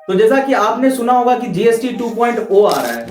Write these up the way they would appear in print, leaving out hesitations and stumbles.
तो जैसा कि आपने सुना होगा कि जीएसटी 2.0 आ रहा है,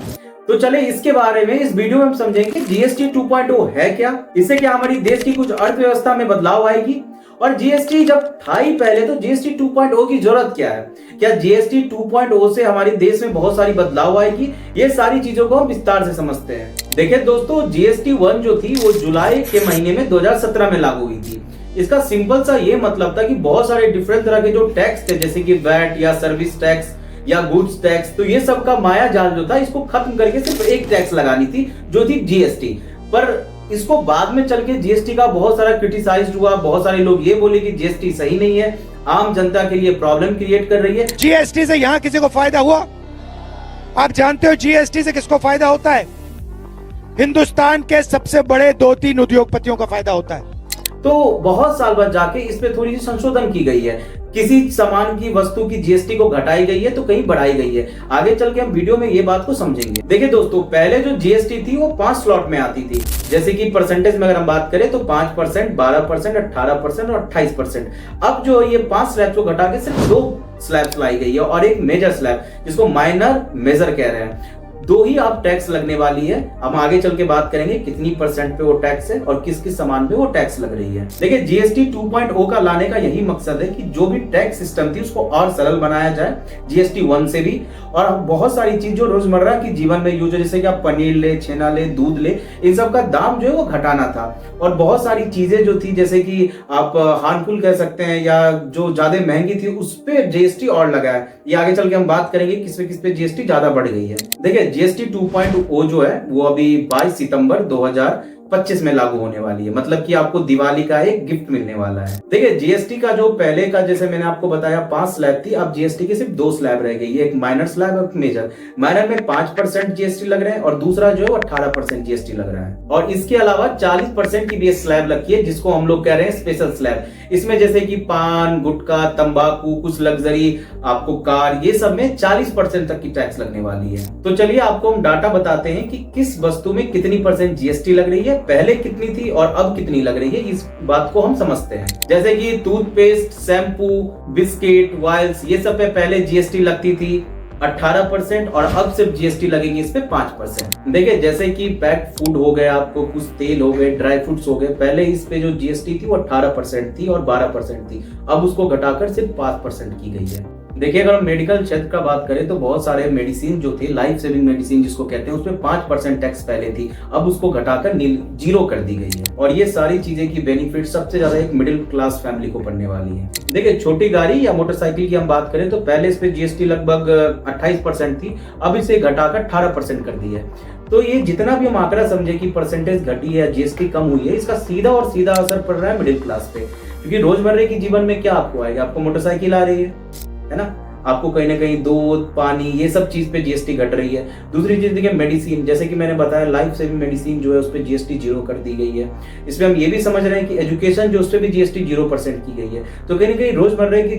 तो चले इसके बारे में इस वीडियो में हम समझेंगे जीएसटी 2.0 है क्या, इससे क्या हमारी देश की कुछ अर्थव्यवस्था में बदलाव आएगी, और जीएसटी जब था ही पहले तो जीएसटी 2.0 की जरूरत क्या है, क्या जीएसटी 2.0 से हमारे देश में बहुत सारी बदलाव आएगी, ये सारी चीजों को हम विस्तार से समझते हैं। देखिए दोस्तों, जीएसटी 1 जो थी वो जुलाई के महीने में 2017 में लागू हुई थी। इसका सिंपल सा ये मतलब था कि बहुत सारे डिफरेंट तरह के जो टैक्स थे, जैसे कि वैट या सर्विस टैक्स या गुड्स टैक्स, तो ये सब का माया जाल जो था इसको खत्म करके सिर्फ एक टैक्स लगानी थी जो थी जीएसटी। पर इसको बाद में चल के जीएसटी का बहुत सारा क्रिटिसाइज हुआ, बहुत सारे लोग ये बोले कि जीएसटी सही नहीं है, आम जनता के लिए प्रॉब्लम क्रिएट कर रही है। जीएसटी से यहाँ किसी को फायदा हुआ? आप जानते हो जीएसटी से किसको फायदा होता है? हिंदुस्तान के सबसे बड़े 2-3 उद्योगपतियों का फायदा होता है। तो बहुत साल बाद जाके इस पे थोड़ी सी संशोधन की गई है, किसी सामान की वस्तु की जीएसटी को घटाई गई है तो कहीं बढ़ाई गई है। आगे चल के हम वीडियो में ये बात को समझेंगे। देखिए दोस्तों, पहले जो जीएसटी थी वो 5 स्लॉट में आती थी, जैसे कि परसेंटेज में अगर हम बात करें तो 5%, 12%, 18% और 28%। अब जो ये 5 स्लैब को घटा के सिर्फ 2 स्लैब्स लाई गई है और एक मेजर स्लैब जिसको माइनर मेजर कह रहे हैं। 2 ही आप टैक्स लगने वाली है। हम आगे चल के बात करेंगे कितनी परसेंट पे वो टैक्स है और किस किस सामान पे वो टैक्स लग रही है। देखिए, जीएसटी 2.0 का लाने का यही मकसद है कि जो भी टैक्स सिस्टम थी उसको और सरल बनाया जाए जीएसटी 1 से भी, और बहुत सारी चीज जो रोजमर्रा की जीवन में यूज है, जैसे कि आप पनीर ले, छेना ले, दूध ले, इन सब का दाम जो है वो घटाना था। और बहुत सारी चीजें जो थी, जैसे कि आप हार्मफुल कह सकते हैं या जो ज्यादा महंगी थी, उस पे जीएसटी और लगा है। ये आगे चल के हम बात करेंगे किस पे जीएसटी ज्यादा बढ़ गई है। देखिए, जीएसटी 2.0 जो है वो अभी 22 सितंबर 2025 में लागू होने वाली है, मतलब कि आपको दिवाली का एक गिफ्ट मिलने वाला है। देखिए, जीएसटी का जो पहले का, जैसे मैंने आपको बताया 5 स्लैब थी, अब जीएसटी के सिर्फ 2 स्लैब रह गई है, एक माइनर स्लैब और मेजर। माइनर में 5% जीएसटी लग रहे हैं और दूसरा जो है 18% जीएसटी लग रहा है। और इसके अलावा 40% की भी स्लैब लगती है जिसको हम लोग कह रहे हैं स्पेशल स्लैब। इसमें जैसे कि पान, गुटखा, तंबाकू, कुछ लग्जरी, आपको कार, ये सब में 40% तक की टैक्स लगने वाली है। तो चलिए आपको हम डाटा बताते हैं कि किस वस्तु में कितनी % जीएसटी लग रही है, पहले कितनी थी और अब कितनी लग रही है, इस बात को हम समझते हैं। जैसे कि टूथपेस्ट, शैम्पू, बिस्किट, वाइल्स, ये सब पे पहले जीएसटी लगती थी 18% और अब सिर्फ जीएसटी लगेगी इस पे 5%। देखिए, जैसे कि पैक्ड फूड हो गया, आपको कुछ तेल हो गए, ड्राई फ्रूट्स हो गए, पहले इस पे जो जीएसटी थी वो 18% थी और 12% थी, अब उसको घटाकर सिर्फ 5% की गई है। देखिए, अगर हम मेडिकल क्षेत्र का बात करें तो बहुत सारे मेडिसिन जो थे, लाइफ सेविंग मेडिसिन जिसको कहते हैं, उसमें 5% टैक्स पहले थी, अब उसको घटाकर 0 कर दी गई है। और ये सारी चीजें की बेनिफिट सबसे ज्यादा एक मिडिल क्लास फैमिली को पड़ने वाली है। देखिए, छोटी गाड़ी या मोटरसाइकिल की हम बात करें तो पहले इस पे जीएसटी लगभग 28% थी, अब इसे घटाकर 18% कर दी है। तो ये जितना भी हम आंकड़ा समझे कि परसेंटेज घटी है, जीएसटी कम हुई है, इसका सीधा और सीधा असर पड़ रहा है मिडिल क्लास पे। क्योंकि रोजमर्रा की जीवन में क्या आपको आएगा, आपको मोटरसाइकिल आ रही है ना, आपको कहीं ना कहीं दूध, पानी, ये सब चीज पे जीएसटी घट रही है। दूसरी चीज देखिए, मेडिसिन, जैसे कि मैंने बताया लाइफ सेविंग मेडिसिन जो है उस पे जीएसटी 0 कर दी गई है। इसमें हम ये भी समझ रहे हैं कि एजुकेशन जो उस पे भी जीएसटी 0% की गई है। तो कहीं ना कहीं रोजमर्रा की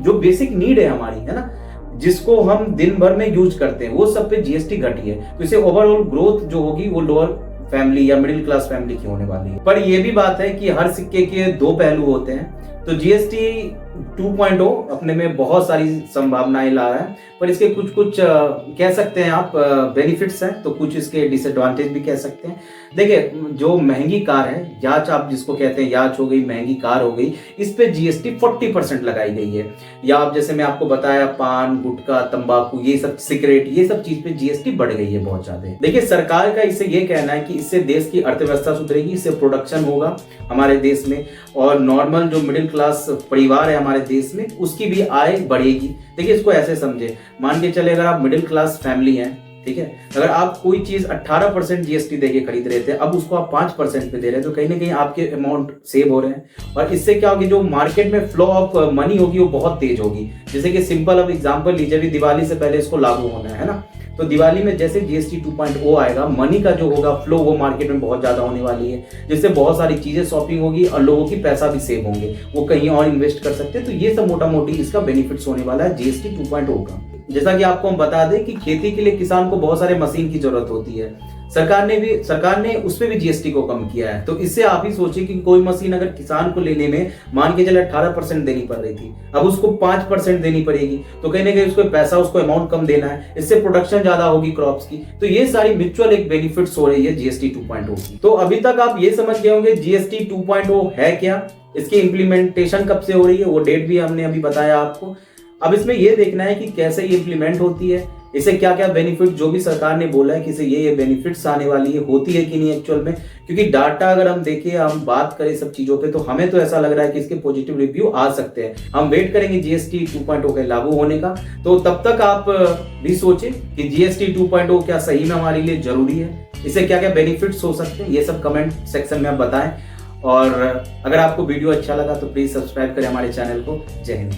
जो बेसिक नीड है हमारी, है ना, जिसको हम दिन भर में यूज करते हैं, वो सब पे जीएसटी घटी है। तो इसे ओवरऑल ग्रोथ जो होगी वो लोअर फैमिली या मिडिल क्लास फैमिली की होने वाली है। पर यह भी बात है कि हर सिक्के के 2 पहलू होते हैं। तो जीएसटी 2.0 अपने में बहुत सारी संभावनाएं ला रहा है, पर इसके कुछ कह सकते हैं आप बेनिफिट्स हैं, तो कुछ इसके डिसएडवांटेज भी कह सकते हैं। देखिए, जो महंगी कार है, याच आप जिसको कहते हैं, याच हो गई, महंगी कार हो गई, इस पे जीएसटी 40% लगाई गई है। या आप जैसे मैं आपको बताया पान, गुटखा, तंबाकू, ये सब, सिगरेट, ये सब चीज पे जीएसटी बढ़ गई है बहुत ज्यादा। देखिए, सरकार का इससे ये कहना है कि इससे देश की अर्थव्यवस्था सुधरेगी, इससे प्रोडक्शन होगा हमारे देश में, और नॉर्मल जो मिडिल क्लास परिवार है हमारे देश में, उसकी भी आय बढ़ेगी। देखिए, इसको ऐसे समझे, मान के चले अगर आप मिडिल क्लास फैमिली हैं, ठीक है, अगर आप कोई चीज 18% जीएसटी देके खरीद रहे थे, अब उसको आप 5% पे दे रहे हैं, तो कहीं ना कहीं आपके अमाउंट सेव हो रहे हैं। और इससे क्या होगी, जो मार्केट में फ्लो ऑफ मनी होगी वो बहुत तेज होगी। जैसे कि सिंपल अब एग्जांपल लीजिए, अभी दिवाली से पहले इसको लागू होना है ना, तो दिवाली में जैसे जीएसटी 2.0 आएगा, मनी का जो होगा फ्लो वो मार्केट में बहुत ज्यादा होने वाली है, जिससे बहुत सारी चीजें शॉपिंग होगी और लोगों की पैसा भी सेव होंगे, वो कहीं और इन्वेस्ट कर सकते हैं। तो ये सब मोटा मोटी इसका बेनिफिट्स होने वाला है जीएसटी 2.0 का। जैसा कि आपको हम बता दें कि खेती के लिए किसान को बहुत सारे मशीन की जरूरत होती है, सरकार ने उस पे भी जीएसटी को कम किया है। तो इससे आप ही सोचिए कि कोई मशीन अगर किसान को लेने में मान के चले 18% देनी पड़ रही थी, अब उसको 5% देनी पड़ेगी, तो कहीं ना कहीं उसको पैसा, उसको अमाउंट कम देना है, इससे प्रोडक्शन ज्यादा होगी क्रॉप्स की। तो ये सारी म्यूचुअल एक बेनिफिट्स हो रही है जीएसटी 2.0 की। तो अभी तक आप ये समझ गए होंगे जीएसटी 2.0 है क्या, इसकी इंप्लीमेंटेशन कब से हो रही है, वो डेट भी हमने अभी बताया आपको। अब इसमें ये देखना है कि कैसे ये इंप्लीमेंट होती है, इसे क्या क्या बेनिफिट, जो भी सरकार ने बोला है कि इसे ये बेनिफिट्स आने वाली है, होती है कि नहीं एक्चुअल में। क्योंकि डाटा अगर हम देखें, हम बात करें सब चीजों पे, तो हमें तो ऐसा लग रहा है कि इसके पॉजिटिव रिव्यू आ सकते हैं। हम वेट करेंगे जीएसटी 2.0 के लागू होने का। तो तब तक आप भी सोचें कि जीएसटी 2.0 क्या सही में हमारे लिए जरूरी है, इसे क्या क्या बेनिफिट्स हो सकते हैं, ये सब कमेंट सेक्शन में आप बताएं। और अगर आपको वीडियो अच्छा लगा तो प्लीज सब्सक्राइब करें हमारे चैनल को। जय हिंद।